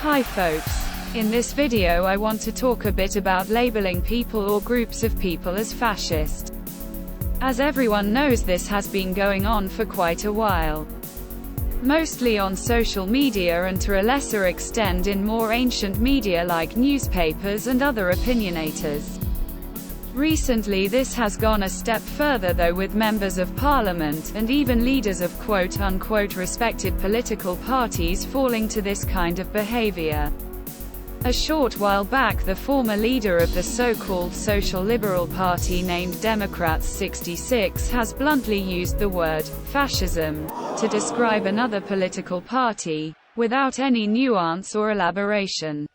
Hi folks. In this video I want to talk a bit about labeling people or groups of people as fascist. As everyone knows, this has been going on for quite a while. Mostly on social media and to a lesser extent in more ancient media like newspapers and other opinionators. Recently this has gone a step further though, with members of parliament, and even leaders of quote-unquote respected political parties falling to this kind of behavior. A short while back, the former leader of the so-called Social Liberal Party named Democratie 66 has bluntly used the word fascism to describe another political party, without any nuance or elaboration.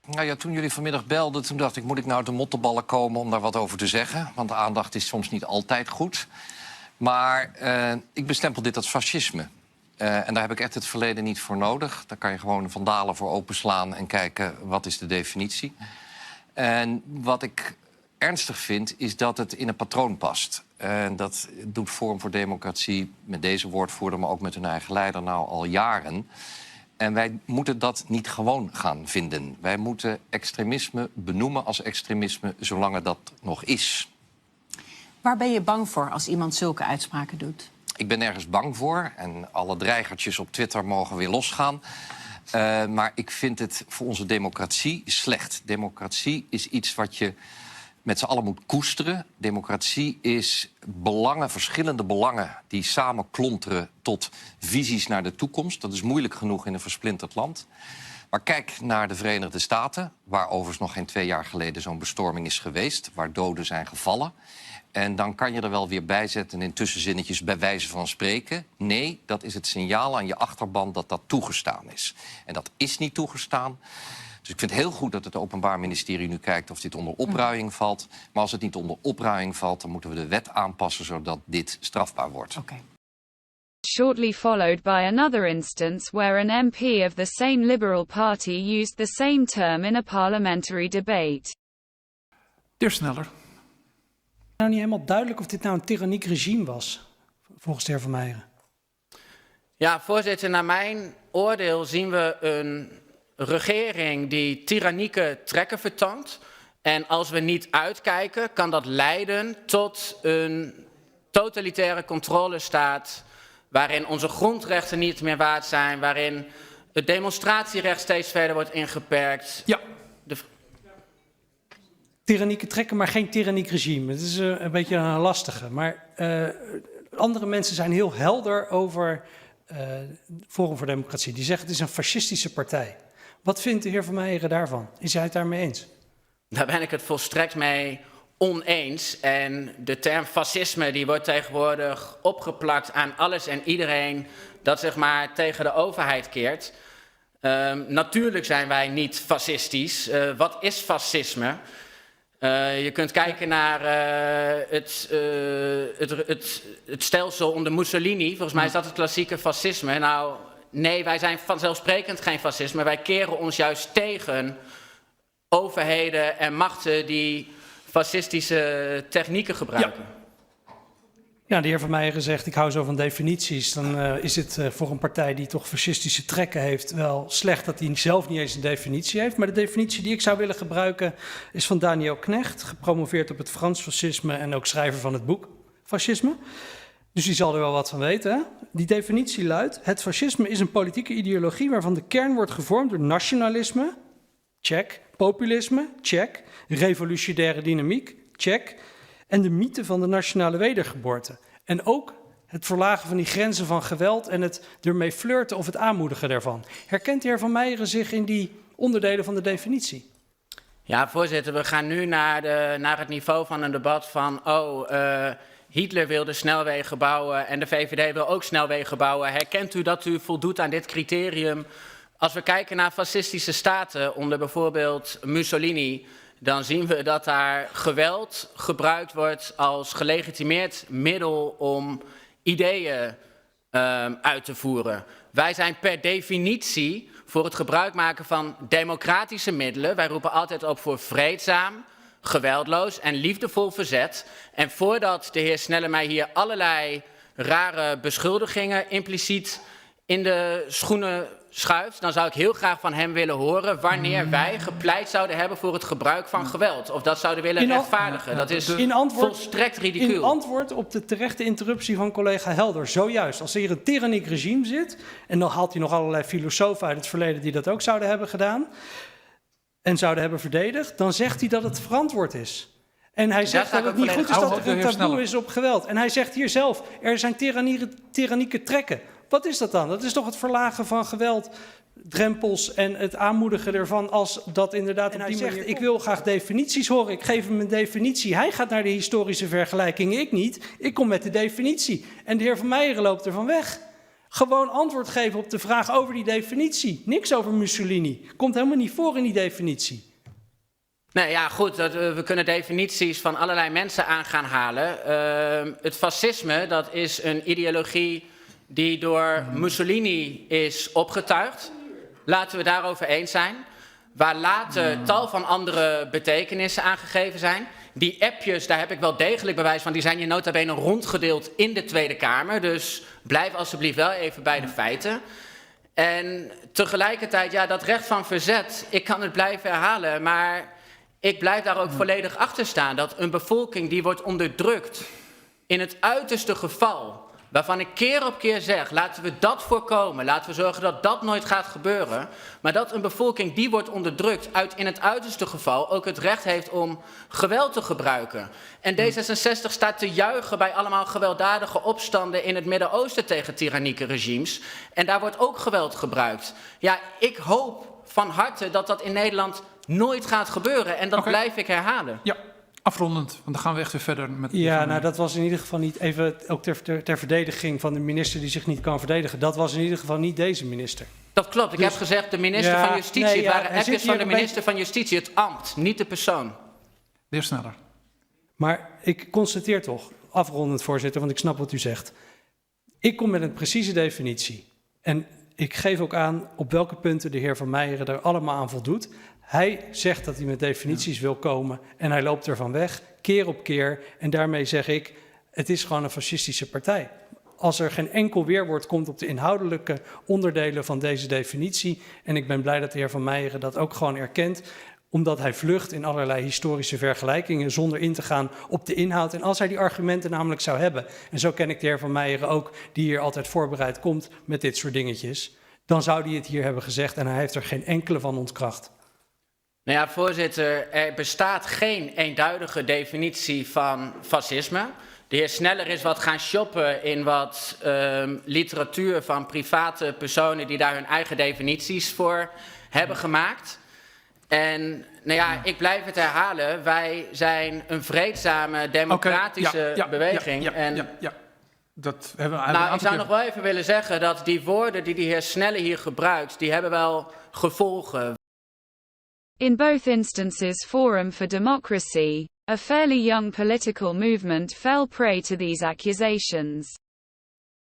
Nou ja, toen jullie vanmiddag belden, toen dacht ik, moet ik nou uit de mottenballen komen om daar wat over te zeggen? Want de aandacht is soms niet altijd goed. Maar ik bestempel dit als fascisme. En daar heb ik echt het verleden niet voor nodig. Daar kan je gewoon vandalen voor openslaan en kijken wat is de definitie. En wat ik ernstig vind, is dat het in een patroon past. En dat doet Forum voor Democratie met deze woordvoerder, maar ook met hun eigen leider nou al jaren. En wij moeten dat niet gewoon gaan vinden. Wij moeten extremisme benoemen als extremisme, zolang dat nog is. Waar ben je bang voor als iemand zulke uitspraken doet? Ik ben nergens bang voor en alle dreigertjes op Twitter mogen weer losgaan. Maar ik vind het voor onze democratie slecht. Democratie is iets wat je met z'n allen moet koesteren. Democratie is belangen, verschillende belangen die samen klonteren tot visies naar de toekomst. Dat is moeilijk genoeg in een versplinterd land. Maar kijk naar de Verenigde Staten, waar overigens nog geen 2 jaar geleden zo'n bestorming is geweest, waar doden zijn gevallen. En dan kan je er wel weer bij zetten in tussenzinnetjes bij wijze van spreken. Nee, dat is het signaal aan je achterban dat dat toegestaan is. En dat is niet toegestaan. Dus ik vind het heel goed dat het Openbaar Ministerie nu kijkt of dit onder opruiing valt. Maar als het niet onder opruiing valt, dan moeten we de wet aanpassen zodat dit strafbaar wordt. Okay. Shortly followed by another instance where an MP of the same Liberal Party used the same term in a parliamentary debate. De Sneller. Nou niet helemaal duidelijk of dit nou een tyranniek regime was, volgens de heer Van Meijeren. Ja, voorzitter, naar mijn oordeel zien we een regering die tyrannieke trekken vertoont. En als we niet uitkijken, kan dat leiden tot een totalitaire controlestaat waarin onze grondrechten niet meer waard zijn, waarin het demonstratierecht steeds verder wordt ingeperkt. Ja. Tyrannieke trekken, maar geen tyranniek regime. Het is een beetje een lastige. Maar andere mensen zijn heel helder over Forum voor Democratie. Die zeggen het is een fascistische partij. Wat vindt de heer Van Meijeren daarvan? Is hij het daarmee eens? Daar ben ik het volstrekt mee oneens. En de term fascisme die wordt tegenwoordig opgeplakt aan alles en iedereen dat zeg maar tegen de overheid keert. Natuurlijk zijn wij niet fascistisch. Wat is fascisme? Je kunt kijken naar het stelsel onder Mussolini. Volgens mij is dat het klassieke fascisme. Nou, nee, wij zijn vanzelfsprekend geen fascisme. Wij keren ons juist tegen overheden en machten die fascistische technieken gebruiken. Ja, de heer Van Meijeren zegt, ik hou zo van definities. Dan is het voor een partij die toch fascistische trekken heeft wel slecht dat hij zelf niet eens een definitie heeft. Maar de definitie die ik zou willen gebruiken is van Daniel Knecht, gepromoveerd op het Frans fascisme en ook schrijver van het boek Fascisme. Dus die zal er wel wat van weten. Hè? Die definitie luidt, het fascisme is een politieke ideologie waarvan de kern wordt gevormd door nationalisme, check, populisme, check, revolutionaire dynamiek, check, en de mythe van de nationale wedergeboorte. En ook het verlagen van die grenzen van geweld en het ermee flirten of het aanmoedigen daarvan. Herkent de heer Van Meijeren zich in die onderdelen van de definitie? Ja, voorzitter, we gaan nu naar het niveau van een debat van Hitler wilde snelwegen bouwen en de VVD wil ook snelwegen bouwen. Herkent u dat u voldoet aan dit criterium? Als we kijken naar fascistische staten onder bijvoorbeeld Mussolini, dan zien we dat daar geweld gebruikt wordt als gelegitimeerd middel om ideeën uit te voeren. Wij zijn per definitie voor het gebruik maken van democratische middelen. Wij roepen altijd op voor vreedzaam, geweldloos en liefdevol verzet. En voordat de heer Snelle mij hier allerlei rare beschuldigingen impliciet in de schoenen schuift, dan zou ik heel graag van hem willen horen wanneer wij gepleit zouden hebben voor het gebruik van geweld. Of dat zouden willen rechtvaardigen. Dat is volstrekt ridicuul. In antwoord op de terechte interruptie van collega Helder, zojuist. Als er hier een tyranniek regime zit, en dan haalt hij nog allerlei filosofen uit het verleden die dat ook zouden hebben gedaan en zouden hebben verdedigd, dan zegt hij dat het verantwoord is. En hij zegt dat het niet goed is dat er een taboe is op geweld. En hij zegt hier zelf, er zijn tyrannieke trekken. Wat is dat dan? Dat is toch het verlagen van geweld, drempels en het aanmoedigen ervan als dat inderdaad op die manier komt. Ik wil graag definities horen, ik geef hem een definitie. Hij gaat naar de historische vergelijking, ik niet. Ik kom met de definitie. En de heer Van Meijeren loopt ervan weg. Gewoon antwoord geven op de vraag over die definitie. Niks over Mussolini. Komt helemaal niet voor in die definitie. Nee, ja, goed, we kunnen definities van allerlei mensen aan gaan halen. Het fascisme, dat is een ideologie die door Mussolini is opgetuigd. Laten we daarover eens zijn. Waar later tal van andere betekenissen aangegeven zijn. Die appjes, daar heb ik wel degelijk bewijs van. Die zijn hier nota bene rondgedeeld in de Tweede Kamer. Dus blijf alsjeblieft wel even bij de feiten. En tegelijkertijd, ja, dat recht van verzet, ik kan het blijven herhalen, maar ik blijf daar ook volledig achter staan. Dat een bevolking die wordt onderdrukt in het uiterste geval, waarvan ik keer op keer zeg, laten we dat voorkomen. Laten we zorgen dat dat nooit gaat gebeuren. Maar dat een bevolking die wordt onderdrukt in het uiterste geval ook het recht heeft om geweld te gebruiken. En D66 staat te juichen bij allemaal gewelddadige opstanden in het Midden-Oosten tegen tyrannieke regimes. En daar wordt ook geweld gebruikt. Ja, ik hoop van harte dat dat in Nederland nooit gaat gebeuren. En dat blijf ik herhalen. Ja. Afrondend, want dan gaan we echt weer verder met... Ja, nou dat was in ieder geval niet, even ook ter verdediging van de minister die zich niet kan verdedigen. Dat was in ieder geval niet deze minister. Dat klopt, ik heb gezegd de minister van Justitie. Nee, het waren appjes van de minister van Justitie, het ambt, niet de persoon. De heer Sneller. Maar ik constateer toch, afrondend voorzitter, want ik snap wat u zegt. Ik kom met een precieze definitie. En ik geef ook aan op welke punten de heer Van Meijeren er allemaal aan voldoet. Hij zegt dat hij met definities wil komen en hij loopt ervan weg, keer op keer. En daarmee zeg ik, het is gewoon een fascistische partij. Als er geen enkel weerwoord komt op de inhoudelijke onderdelen van deze definitie, en ik ben blij dat de heer Van Meijeren dat ook gewoon erkent, omdat hij vlucht in allerlei historische vergelijkingen zonder in te gaan op de inhoud. En als hij die argumenten namelijk zou hebben, en zo ken ik de heer Van Meijeren ook, die hier altijd voorbereid komt met dit soort dingetjes, dan zou hij het hier hebben gezegd en hij heeft er geen enkele van ontkracht. Nou ja, voorzitter, er bestaat geen eenduidige definitie van fascisme. De heer Sneller is wat gaan shoppen in wat literatuur van private personen die daar hun eigen definities voor hebben gemaakt. En nou ja, ik blijf het herhalen, wij zijn een vreedzame, democratische beweging. Dat hebben we nou, ik zou nog wel even willen zeggen dat die woorden die de heer Sneller hier gebruikt, die hebben wel gevolgen. In both instances, Forum for Democracy, a fairly young political movement, fell prey to these accusations.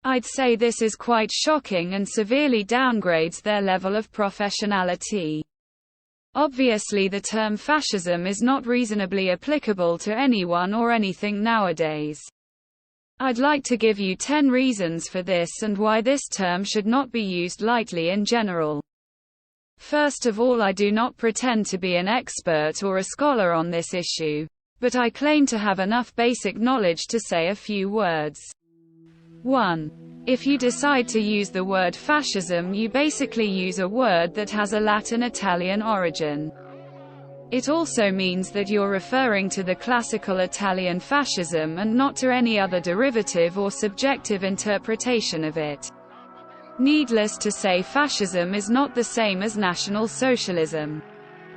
I'd say this is quite shocking and severely downgrades their level of professionality. Obviously, the term fascism is not reasonably applicable to anyone or anything nowadays. I'd like to give you 10 reasons for this and why this term should not be used lightly in general. First of all, I do not pretend to be an expert or a scholar on this issue, but I claim to have enough basic knowledge to say a few words. 1. If you decide to use the word fascism, you basically use a word that has a Latin-Italian origin. It also means that you're referring to the classical Italian fascism and not to any other derivative or subjective interpretation of it. Needless to say, fascism is not the same as National Socialism.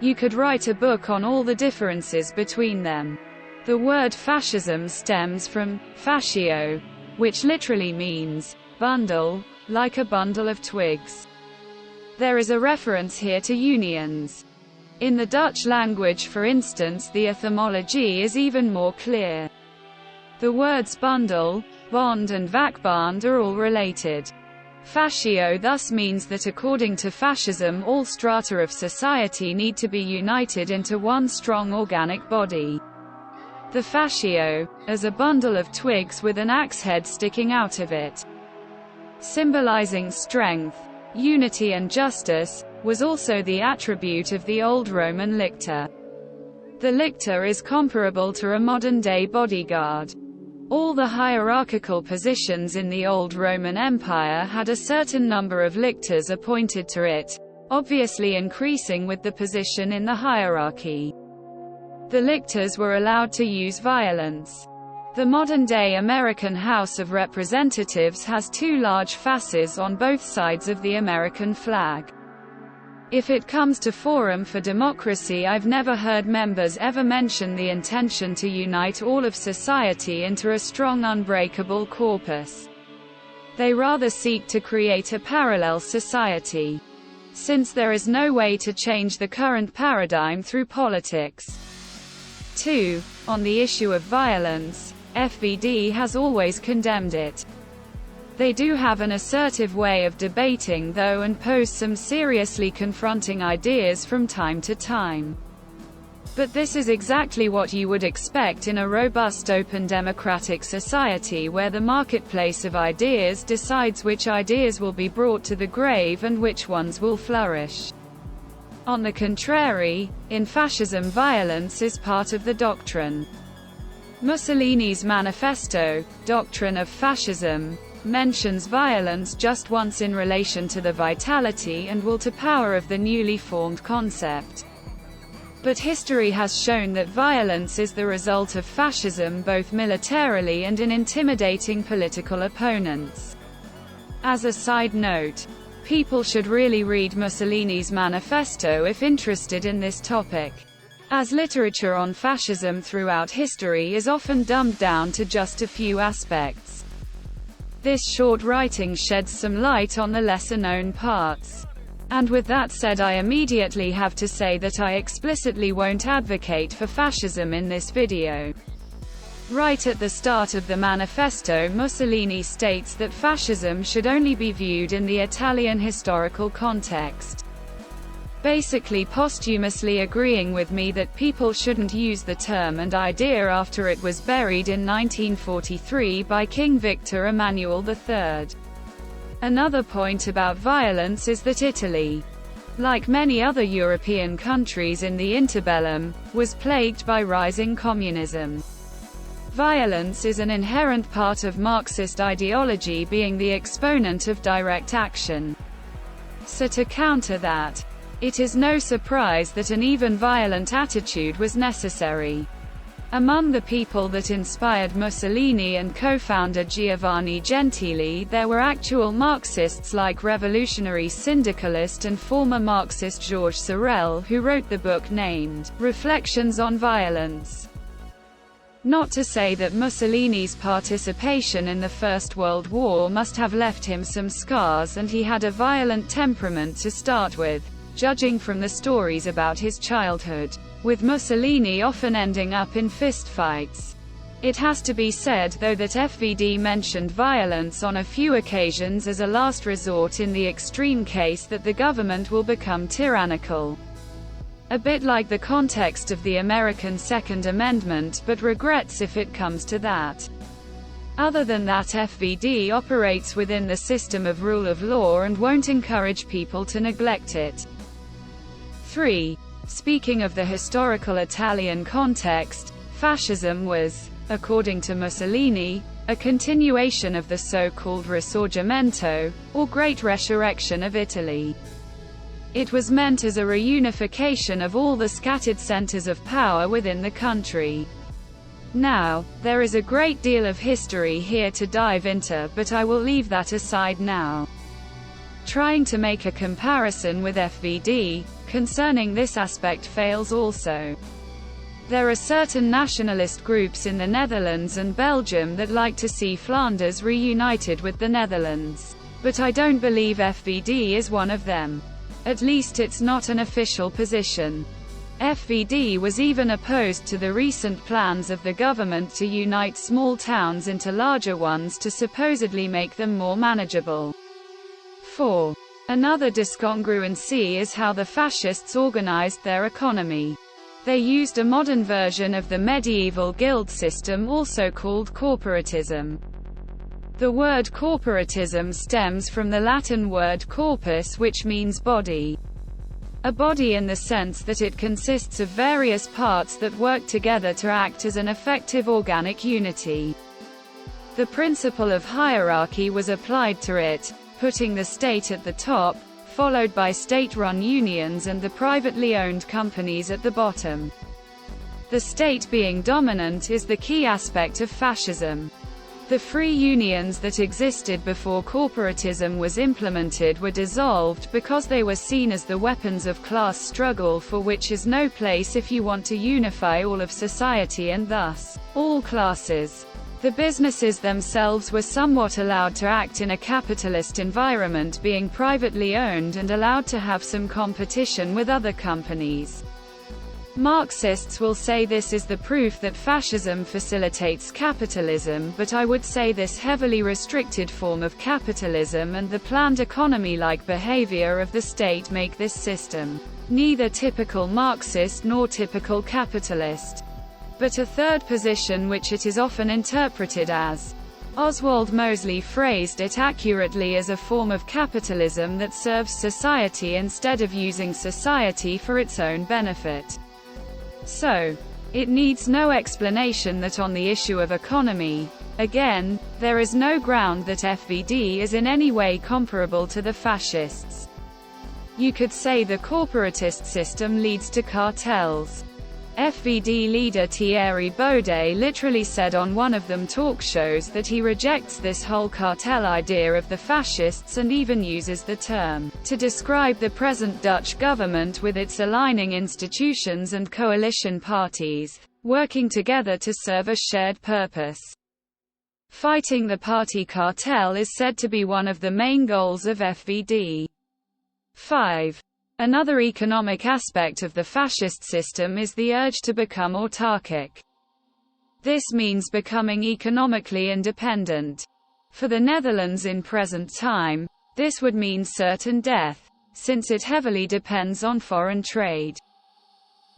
You could write a book on all the differences between them. The word fascism stems from fascio, which literally means bundle, like a bundle of twigs. There is a reference here to unions. In the Dutch language, for instance, the etymology is even more clear. The words bundle, bond and vakband are all related. Fascio thus means that according to fascism, all strata of society need to be united into one strong organic body. The fascio, as a bundle of twigs with an axe head sticking out of it. symbolizing strength, unity and justice, was also the attribute of the old Roman lictor. The lictor is comparable to a modern-day bodyguard. All the hierarchical positions in the old Roman Empire had a certain number of lictors appointed to it, obviously increasing with the position in the hierarchy. The lictors were allowed to use violence. The modern-day American House of Representatives has two large fasces on both sides of the American flag. If it comes to Forum for Democracy, I've never heard members ever mention the intention to unite all of society into a strong unbreakable corpus. They rather seek to create a parallel society. Since there is no way to change the current paradigm through politics. 2. On the issue of violence, FVD has always condemned it. They do have an assertive way of debating though, and pose some seriously confronting ideas from time to time. But this is exactly what you would expect in a robust open democratic society where the marketplace of ideas decides which ideas will be brought to the grave and which ones will flourish. On the contrary, in fascism violence is part of the doctrine. Mussolini's manifesto, Doctrine of Fascism, mentions violence just once in relation to the vitality and will to power of the newly formed concept. But history has shown that violence is the result of fascism both militarily and in intimidating political opponents. As a side note, people should really read Mussolini's manifesto if interested in this topic, as literature on fascism throughout history is often dumbed down to just a few aspects. This short writing sheds some light on the lesser-known parts. And with that said, I immediately have to say that I explicitly won't advocate for fascism in this video. Right at the start of the manifesto, Mussolini states that fascism should only be viewed in the Italian historical context. Basically posthumously agreeing with me that people shouldn't use the term and idea after it was buried in 1943 by King Victor Emmanuel III. Another point about violence is that Italy, like many other European countries in the interbellum, was plagued by rising communism. Violence is an inherent part of Marxist ideology, being the exponent of direct action. So to counter that, it is no surprise that an even violent attitude was necessary. Among the people that inspired Mussolini and co-founder Giovanni Gentili, there were actual Marxists like revolutionary syndicalist and former Marxist Georges Sorel, who wrote the book named Reflections on Violence. Not to say that Mussolini's participation in the First World War must have left him some scars, and he had a violent temperament to start with, judging from the stories about his childhood, with Mussolini often ending up in fistfights. It has to be said, though, that FVD mentioned violence on a few occasions as a last resort in the extreme case that the government will become tyrannical. A bit like the context of the American Second Amendment, but regrets if it comes to that. Other than that, FVD operates within the system of rule of law and won't encourage people to neglect it. 3. Speaking of the historical Italian context, fascism was, according to Mussolini, a continuation of the so-called Risorgimento, or Great Resurrection of Italy. It was meant as a reunification of all the scattered centers of power within the country. Now, there is a great deal of history here to dive into, but I will leave that aside now. Trying to make a comparison with FVD concerning this aspect fails also. There are certain nationalist groups in the Netherlands and Belgium that like to see Flanders reunited with the Netherlands. But I don't believe FVD is one of them. At least it's not an official position. FVD was even opposed to the recent plans of the government to unite small towns into larger ones to supposedly make them more manageable. 4. Another discongruency is how the fascists organized their economy. They used a modern version of the medieval guild system, also called corporatism. The word corporatism stems from the Latin word corpus, which means body. A body in the sense that it consists of various parts that work together to act as an effective organic unity. The principle of hierarchy was applied to it, putting the state at the top, followed by state-run unions and the privately owned companies at the bottom. The state being dominant is the key aspect of fascism. The free unions that existed before corporatism was implemented were dissolved because they were seen as the weapons of class struggle, for which is no place if you want to unify all of society and thus, all classes. The businesses themselves were somewhat allowed to act in a capitalist environment, being privately owned and allowed to have some competition with other companies. Marxists will say this is the proof that fascism facilitates capitalism, but I would say this heavily restricted form of capitalism and the planned economy-like behavior of the state make this system neither typical Marxist nor typical capitalist, but a third position which it is often interpreted as. Oswald Mosley phrased it accurately as a form of capitalism that serves society instead of using society for its own benefit. So, it needs no explanation that on the issue of economy, again, there is no ground that FVD is in any way comparable to the fascists. You could say the corporatist system leads to cartels. FVD leader Thierry Baudet literally said on one of them talk shows that he rejects this whole cartel idea of the fascists and even uses the term to describe the present Dutch government with its aligning institutions and coalition parties, working together to serve a shared purpose. Fighting the party cartel is said to be one of the main goals of FVD. 5. Another economic aspect of the fascist system is the urge to become autarkic. This means becoming economically independent. For the Netherlands in present time, this would mean certain death, since it heavily depends on foreign trade.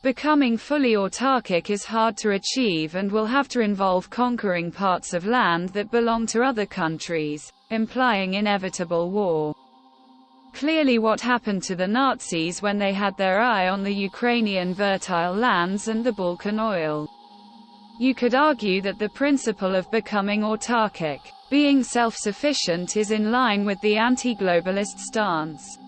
Becoming fully autarkic is hard to achieve and will have to involve conquering parts of land that belong to other countries, implying inevitable war. Clearly what happened to the Nazis when they had their eye on the Ukrainian fertile lands and the Balkan oil. You could argue that the principle of becoming autarkic, being self-sufficient, is in line with the anti-globalist stance.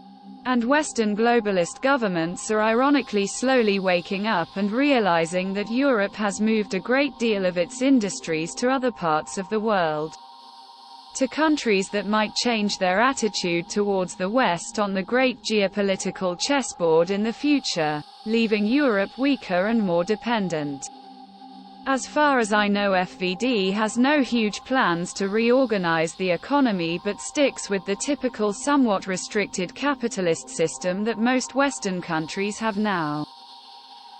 And Western globalist governments are ironically slowly waking up and realizing that Europe has moved a great deal of its industries to other parts of the world. To countries that might change their attitude towards the West on the great geopolitical chessboard in the future, leaving Europe weaker and more dependent. As far as I know, FVD has no huge plans to reorganize the economy but sticks with the typical somewhat restricted capitalist system that most Western countries have now.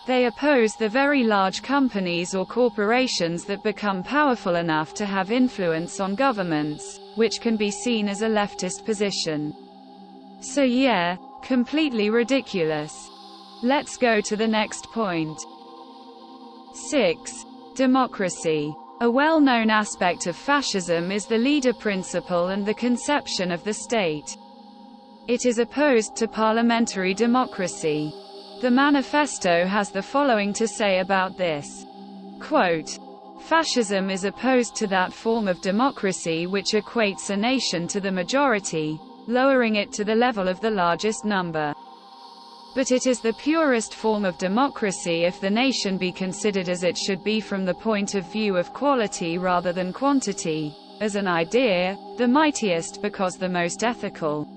They oppose the very large companies or corporations that become powerful enough to have influence on governments, which can be seen as a leftist position. So yeah, completely ridiculous. Let's go to the next point. 6. Democracy. A well-known aspect of fascism is the leader principle and the conception of the state. It is opposed to parliamentary democracy. The manifesto has the following to say about this. Quote, "Fascism is opposed to that form of democracy which equates a nation to the majority, lowering it to the level of the largest number. But it is the purest form of democracy if the nation be considered as it should be from the point of view of quality rather than quantity, as an idea, the mightiest because the most ethical,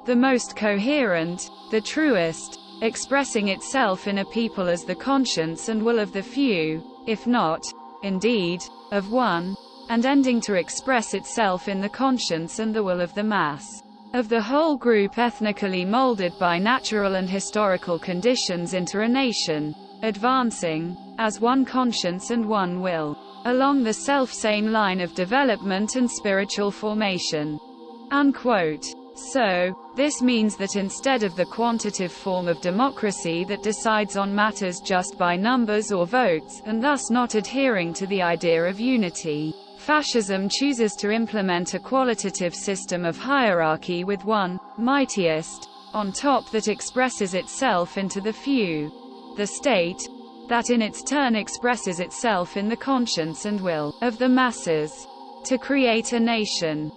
the most coherent, the truest, expressing itself in a people as the conscience and will of the few, if not, indeed, of one, and ending to express itself in the conscience and the will of the mass, of the whole group ethnically molded by natural and historical conditions into a nation, advancing, as one conscience and one will, along the self-same line of development and spiritual formation." Unquote. So, this means that instead of the quantitative form of democracy that decides on matters just by numbers or votes, and thus not adhering to the idea of unity, Fascism chooses to implement a qualitative system of hierarchy with one, mightiest, on top that expresses itself into the few, the state, that in its turn expresses itself in the conscience and will of the masses, to create a nation.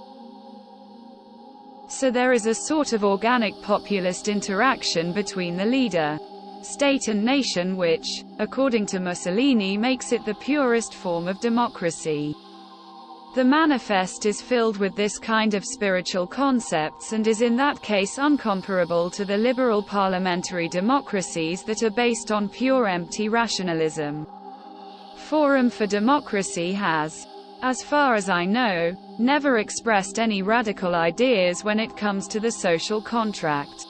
So there is a sort of organic populist interaction between the leader, state and nation which, according to Mussolini, makes it the purest form of democracy. The manifest is filled with this kind of spiritual concepts and is in that case uncomparable to the liberal parliamentary democracies that are based on pure empty rationalism. Forum for Democracy has, as far as I know, never expressed any radical ideas when it comes to the social contract.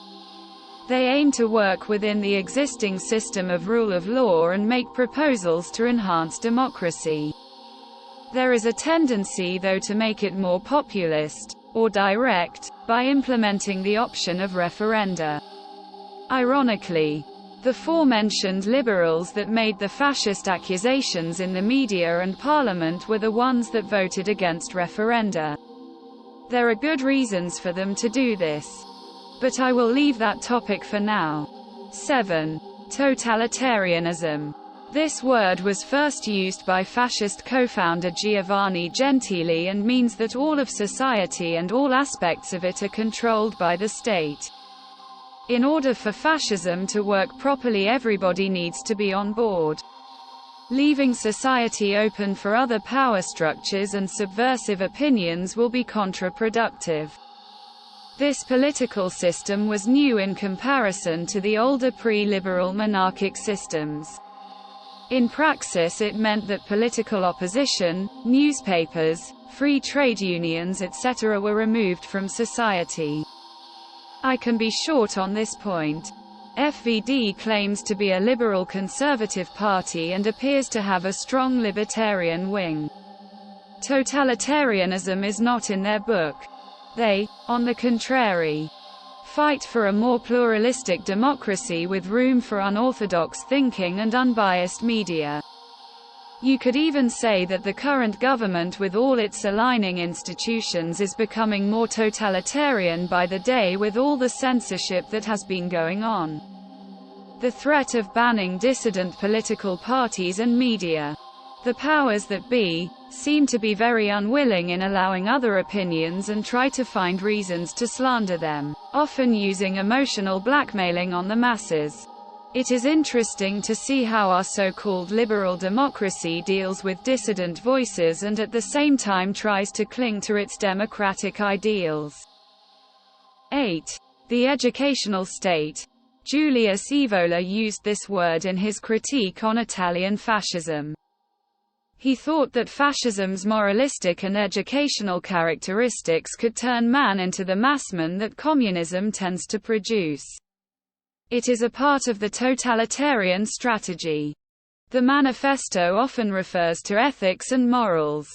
They aim to work within the existing system of rule of law and make proposals to enhance democracy. There is a tendency though to make it more populist, or direct, by implementing the option of referenda. Ironically, the forementioned liberals that made the fascist accusations in the media and parliament were the ones that voted against referenda. There are good reasons for them to do this. But I will leave that topic for now. 7. Totalitarianism. This word was first used by fascist co-founder Giovanni Gentili and means that all of society and all aspects of it are controlled by the state. In order for fascism to work properly, everybody needs to be on board. Leaving society open for other power structures and subversive opinions will be counterproductive. This political system was new in comparison to the older pre-liberal monarchic systems. In praxis it meant that political opposition, newspapers, free trade unions etc. were removed from society. I can be short on this point. FVD claims to be a liberal conservative party and appears to have a strong libertarian wing. Totalitarianism is not in their book. They, on the contrary, fight for a more pluralistic democracy with room for unorthodox thinking and unbiased media. You could even say that the current government with all its aligning institutions is becoming more totalitarian by the day with all the censorship that has been going on. The threat of banning dissident political parties and media. The powers that be seem to be very unwilling in allowing other opinions and try to find reasons to slander them, often using emotional blackmailing on the masses. It is interesting to see how our so-called liberal democracy deals with dissident voices and at the same time tries to cling to its democratic ideals. 8. The educational state. Julius Evola used this word in his critique on Italian fascism. He thought that fascism's moralistic and educational characteristics could turn man into the massman that communism tends to produce. It is a part of the totalitarian strategy. The manifesto often refers to ethics and morals.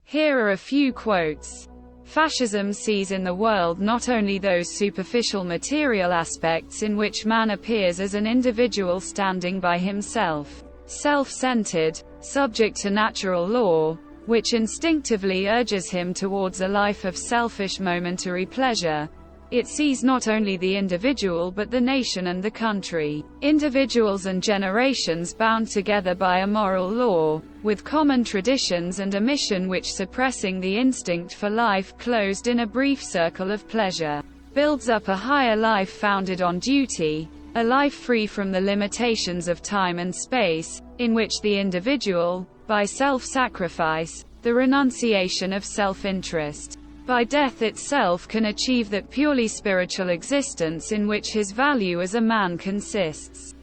Here are a few quotes. Fascism sees in the world not only those superficial material aspects in which man appears as an individual standing by himself, self-centered, subject to natural law, which instinctively urges him towards a life of selfish momentary pleasure. It sees not only the individual but the nation and the country, individuals and generations bound together by a moral law, with common traditions and a mission which, suppressing the instinct for life closed in a brief circle of pleasure, builds up a higher life founded on duty, a life free from the limitations of time and space, in which the individual, by self-sacrifice, the renunciation of self-interest, by death itself can achieve that purely spiritual existence in which his value as a man consists.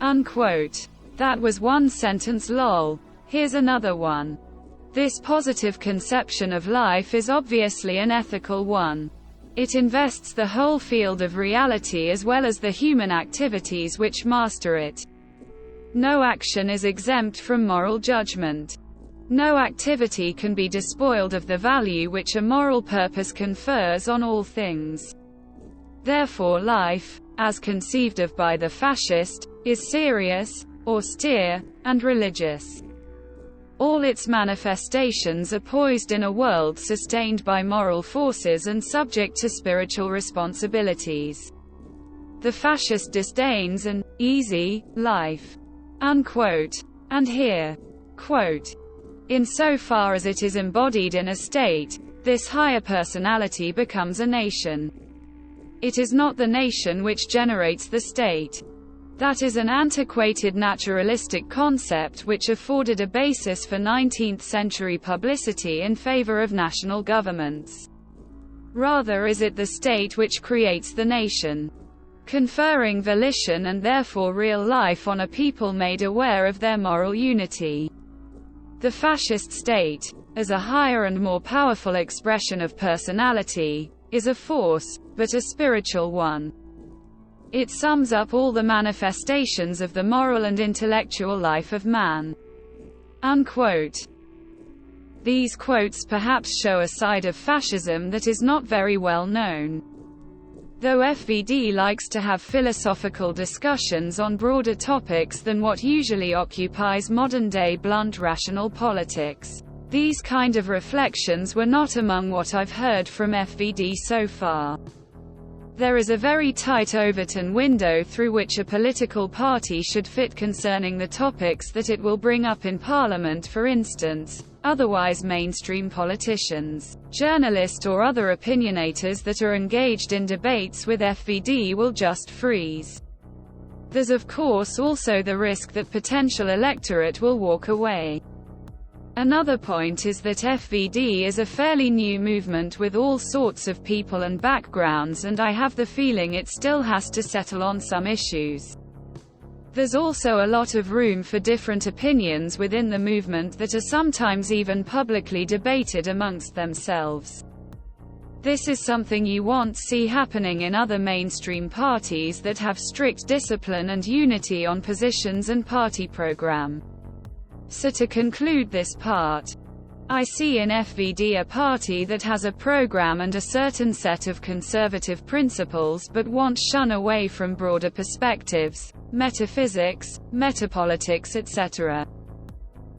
Unquote. That was one sentence lol. Here's another one. This positive conception of life is obviously an ethical one. It invests the whole field of reality as well as the human activities which master it. No action is exempt from moral judgment. No activity can be despoiled of the value which a moral purpose confers on all things. Therefore life, as conceived of by the fascist, is serious, austere, and religious. All its manifestations are poised in a world sustained by moral forces and subject to spiritual responsibilities. The fascist disdains an easy life, unquote. And here, quote, insofar as it is embodied in a state, this higher personality becomes a nation. It is not the nation which generates the state. That is an antiquated naturalistic concept which afforded a basis for 19th-century publicity in favor of national governments. Rather is it the state which creates the nation, conferring volition and therefore real life on a people made aware of their moral unity. The fascist state, as a higher and more powerful expression of personality, is a force, but a spiritual one. It sums up all the manifestations of the moral and intellectual life of man. Unquote. These quotes perhaps show a side of fascism that is not very well known. Though FVD likes to have philosophical discussions on broader topics than what usually occupies modern-day blunt rational politics, these kind of reflections were not among what I've heard from FVD so far. There is a very tight Overton window through which a political party should fit concerning the topics that it will bring up in Parliament, for instance. Otherwise, mainstream politicians, journalists or other opinionators that are engaged in debates with FVD will just freeze. There's of course also the risk that potential electorate will walk away. Another point is that FVD is a fairly new movement with all sorts of people and backgrounds, and I have the feeling it still has to settle on some issues. There's also a lot of room for different opinions within the movement that are sometimes even publicly debated amongst themselves. This is something you won't see happening in other mainstream parties that have strict discipline and unity on positions and party program. So to conclude this part, I see in FVD a party that has a program and a certain set of conservative principles but won't shun away from broader perspectives, metaphysics, metapolitics, etc.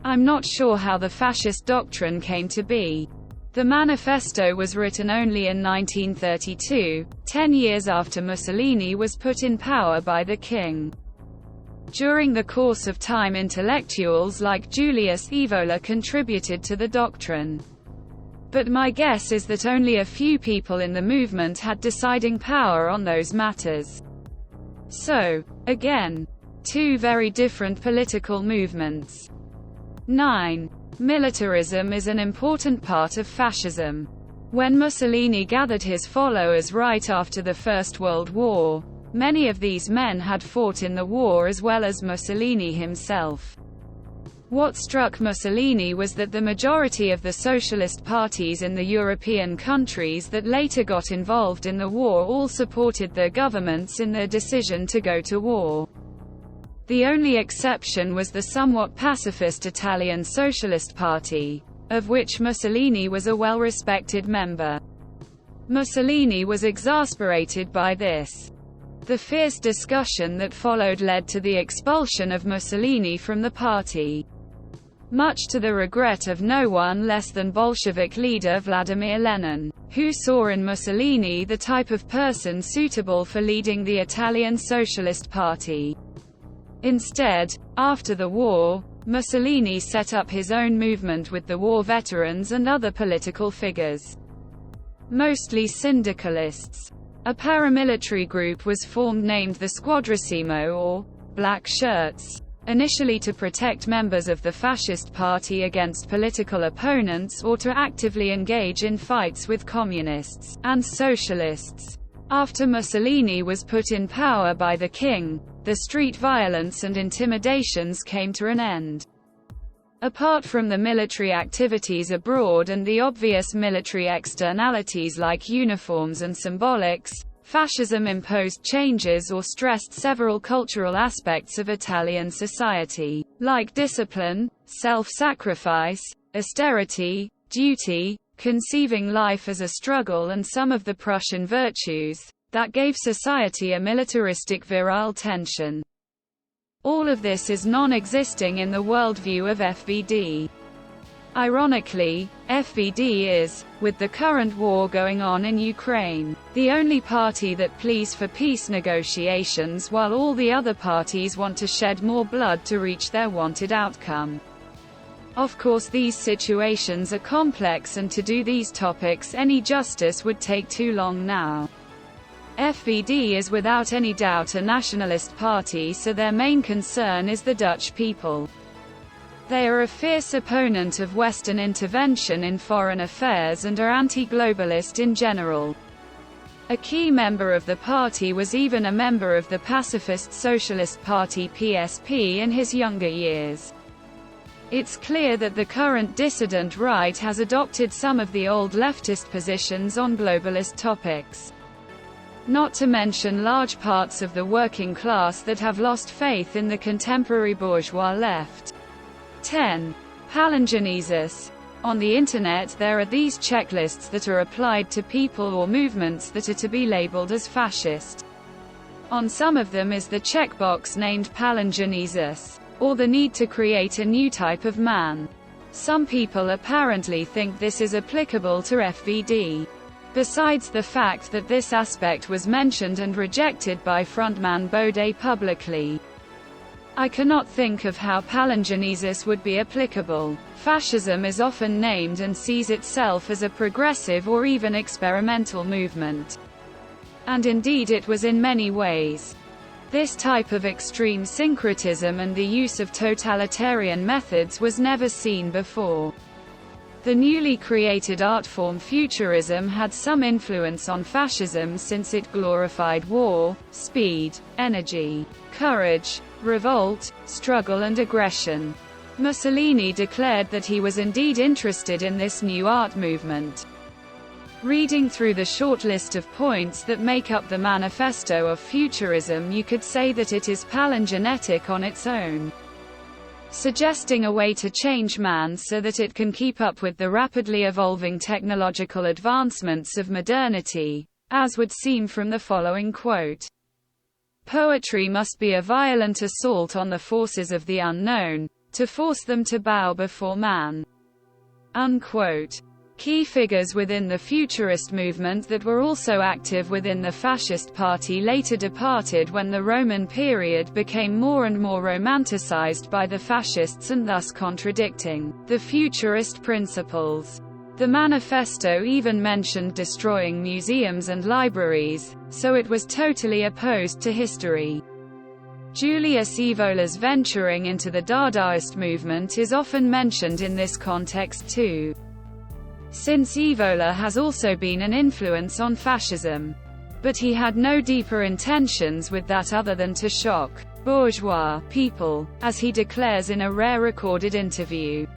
I'm not sure how the fascist doctrine came to be. The manifesto was written only in 1932, 10 years after Mussolini was put in power by the king. During the course of time, intellectuals like Julius Evola contributed to the doctrine. But my guess is that only a few people in the movement had deciding power on those matters. So, again, two very different political movements. 9. Militarism is an important part of fascism. When Mussolini gathered his followers right after the First World War, many of these men had fought in the war as well as Mussolini himself. What struck Mussolini was that the majority of the socialist parties in the European countries that later got involved in the war all supported their governments in their decision to go to war. The only exception was the somewhat pacifist Italian Socialist Party, of which Mussolini was a well-respected member. Mussolini was exasperated by this. The fierce discussion that followed led to the expulsion of Mussolini from the party, much to the regret of no one less than Bolshevik leader Vladimir Lenin, who saw in Mussolini the type of person suitable for leading the Italian Socialist Party. Instead, after the war, Mussolini set up his own movement with the war veterans and other political figures, mostly syndicalists. A paramilitary group was formed named the Squadrissimo, or Black Shirts, initially to protect members of the fascist party against political opponents or to actively engage in fights with communists and socialists. After Mussolini was put in power by the king, the street violence and intimidations came to an end. Apart from the military activities abroad and the obvious military externalities like uniforms and symbolics, fascism imposed changes or stressed several cultural aspects of Italian society, like discipline, self-sacrifice, austerity, duty, conceiving life as a struggle, and some of the Prussian virtues, that gave society a militaristic virile tension. All of this is non-existing in the worldview of FVD. Ironically, FVD is, with the current war going on in Ukraine, the only party that pleads for peace negotiations while all the other parties want to shed more blood to reach their wanted outcome. Of course, these situations are complex, and to do these topics any justice would take too long now. FVD is without any doubt a nationalist party, so their main concern is the Dutch people. They are a fierce opponent of Western intervention in foreign affairs and are anti-globalist in general. A key member of the party was even a member of the Pacifist Socialist Party (PSP) in his younger years. It's clear that the current dissident right has adopted some of the old leftist positions on globalist topics. Not to mention large parts of the working class that have lost faith in the contemporary bourgeois left. 10. Palingenesis. On the internet there are these checklists that are applied to people or movements that are to be labeled as fascist. On some of them is the checkbox named palingenesis, or the need to create a new type of man. Some people apparently think this is applicable to FVD. Besides the fact that this aspect was mentioned and rejected by frontman Baudet publicly, I cannot think of how palingenesis would be applicable. Fascism is often named and sees itself as a progressive or even experimental movement. And indeed it was in many ways. This type of extreme syncretism and the use of totalitarian methods was never seen before. The newly created art form Futurism had some influence on fascism since it glorified war, speed, energy, courage, revolt, struggle and aggression. Mussolini declared that he was indeed interested in this new art movement. Reading through the short list of points that make up the manifesto of Futurism, you could say that it is palingenetic on its own, suggesting a way to change man so that it can keep up with the rapidly evolving technological advancements of modernity, as would seem from the following quote. Poetry must be a violent assault on the forces of the unknown, to force them to bow before man. Unquote. Key figures within the futurist movement that were also active within the fascist party later departed when the Roman period became more and more romanticized by the fascists and thus contradicting the futurist principles. The manifesto even mentioned destroying museums and libraries, so it was totally opposed to history. Julius Evola's venturing into the Dadaist movement is often mentioned in this context too, since Evola has also been an influence on fascism. But he had no deeper intentions with that other than to shock bourgeois people, as he declares in a rare recorded interview.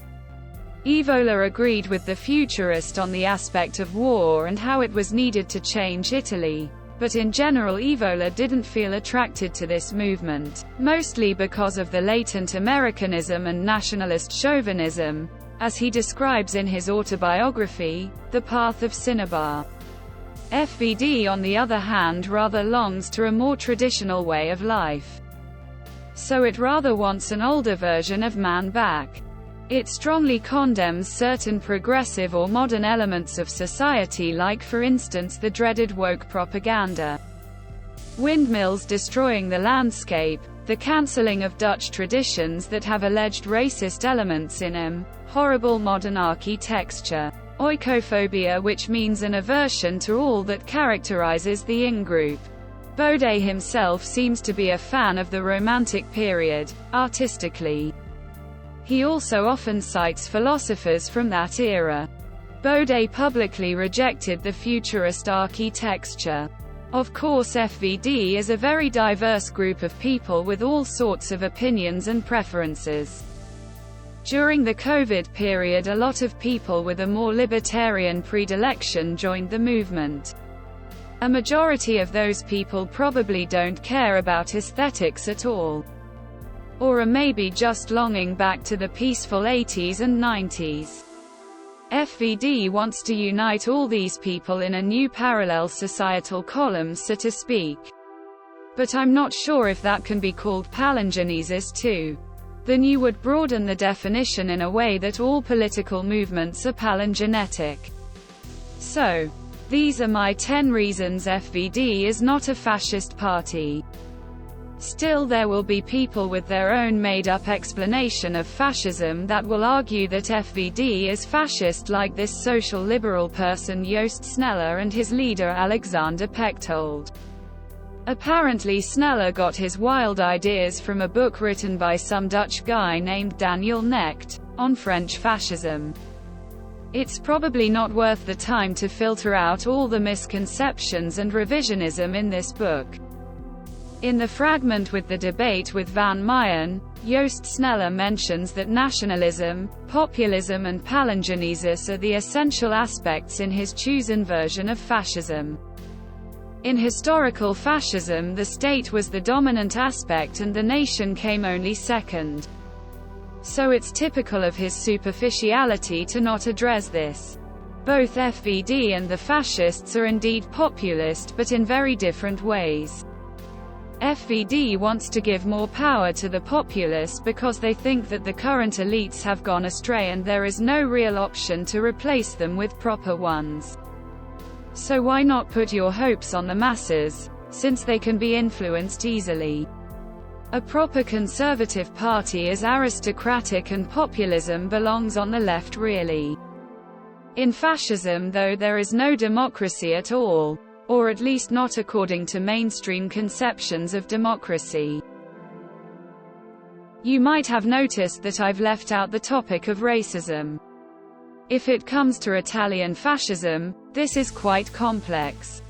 Evola agreed with the futurist on the aspect of war and how it was needed to change Italy. But in general Evola didn't feel attracted to this movement, mostly because of the latent Americanism and nationalist chauvinism, as he describes in his autobiography, The Path of Cinnabar. FVD on the other hand rather longs to a more traditional way of life. So it rather wants an older version of man back. It strongly condemns certain progressive or modern elements of society, like for instance the dreaded woke propaganda, windmills destroying the landscape, the cancelling of Dutch traditions that have alleged racist elements in them, horrible modern architecture, oikophobia, which means an aversion to all that characterizes the in-group. Baudet himself seems to be a fan of the Romantic period, artistically. He also often cites philosophers from that era. Baudet publicly rejected the futurist architecture. Of course, FVD is a very diverse group of people with all sorts of opinions and preferences. During the COVID period, a lot of people with a more libertarian predilection joined the movement. A majority of those people probably don't care about aesthetics at all, or are maybe just longing back to the peaceful 80s and 90s. FVD wants to unite all these people in a new parallel societal column, so to speak. But I'm not sure if that can be called palingenesis too. then you would broaden the definition in a way that all political movements are palingenetic. So, these are my 10 reasons FVD is not a fascist party. Still, there will be people with their own made-up explanation of fascism that will argue that FVD is fascist, like this social liberal person Joost Sneller and his leader Alexander Pechtold. Apparently Sneller got his wild ideas from a book written by some Dutch guy named Daniel Knecht, on French fascism. It's probably not worth the time to filter out all the misconceptions and revisionism in this book. In the fragment with the debate with Van Meijeren, Joost Sneller mentions that nationalism, populism and palingenesis are the essential aspects in his chosen version of fascism. In historical fascism, the state was the dominant aspect and the nation came only second. So it's typical of his superficiality to not address this. Both FVD and the fascists are indeed populist, but in very different ways. FVD wants to give more power to the populace because they think that the current elites have gone astray and there is no real option to replace them with proper ones. So why not put your hopes on the masses, since they can be influenced easily? A proper conservative party is aristocratic and populism belongs on the left really. In fascism though there is no democracy at all, or at least not according to mainstream conceptions of democracy. You might have noticed that I've left out the topic of racism. If it comes to Italian fascism, this is quite complex.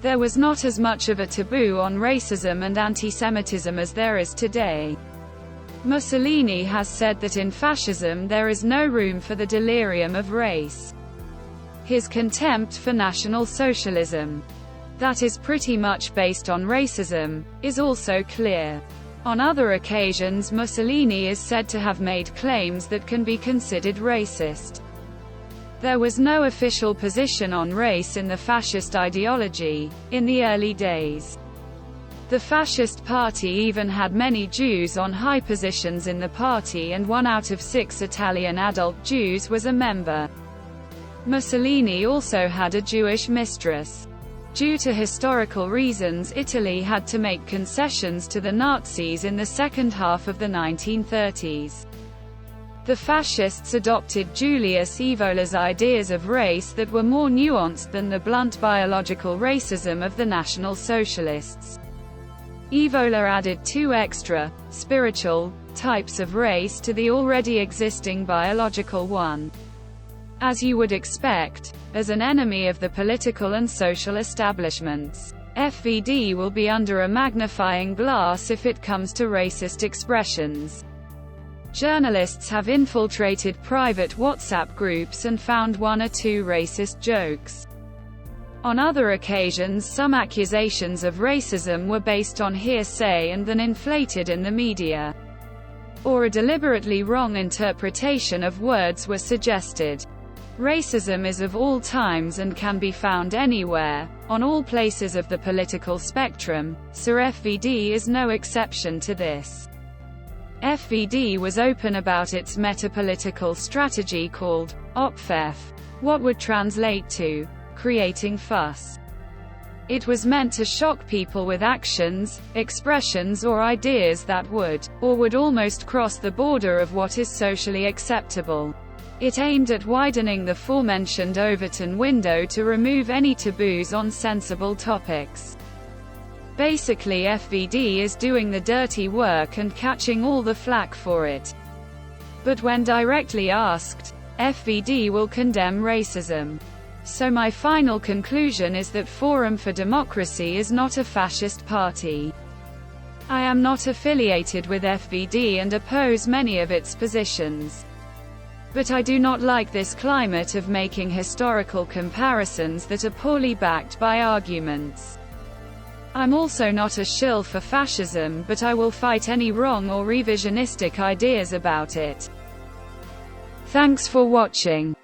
There was not as much of a taboo on racism and anti-Semitism as there is today. Mussolini has said that in fascism there is no room for the delirium of race. His contempt for National Socialism, that is pretty much based on racism, is also clear. On other occasions Mussolini is said to have made claims that can be considered racist. There was no official position on race in the fascist ideology, in the early days. The fascist party even had many Jews on high positions in the party and 1 out of 6 Italian adult Jews was a member. Mussolini also had a Jewish mistress. Due to historical reasons, Italy had to make concessions to the Nazis in the second half of the 1930s. The fascists adopted Julius Evola's ideas of race that were more nuanced than the blunt biological racism of the National Socialists. Evola added 2 extra, spiritual, types of race to the already existing biological one. As you would expect, as an enemy of the political and social establishments, FVD will be under a magnifying glass if it comes to racist expressions. Journalists have infiltrated private WhatsApp groups and found 1 or 2 racist jokes. On other occasions some accusations of racism were based on hearsay and then inflated in the media. Or a deliberately wrong interpretation of words were suggested. Racism is of all times and can be found anywhere, on all places of the political spectrum, so FVD is no exception to this. FVD was open about its metapolitical strategy called opfef, what would translate to creating fuss. It was meant to shock people with actions, expressions or ideas that would, or would almost cross the border of what is socially acceptable. It aimed at widening the aforementioned Overton window to remove any taboos on sensible topics. Basically FVD is doing the dirty work and catching all the flack for it. But when directly asked, FVD will condemn racism. So my final conclusion is that Forum for Democracy is not a fascist party. I am not affiliated with FVD and oppose many of its positions. But I do not like this climate of making historical comparisons that are poorly backed by arguments. I'm also not a shill for fascism, but I will fight any wrong or revisionistic ideas about it. Thanks for watching.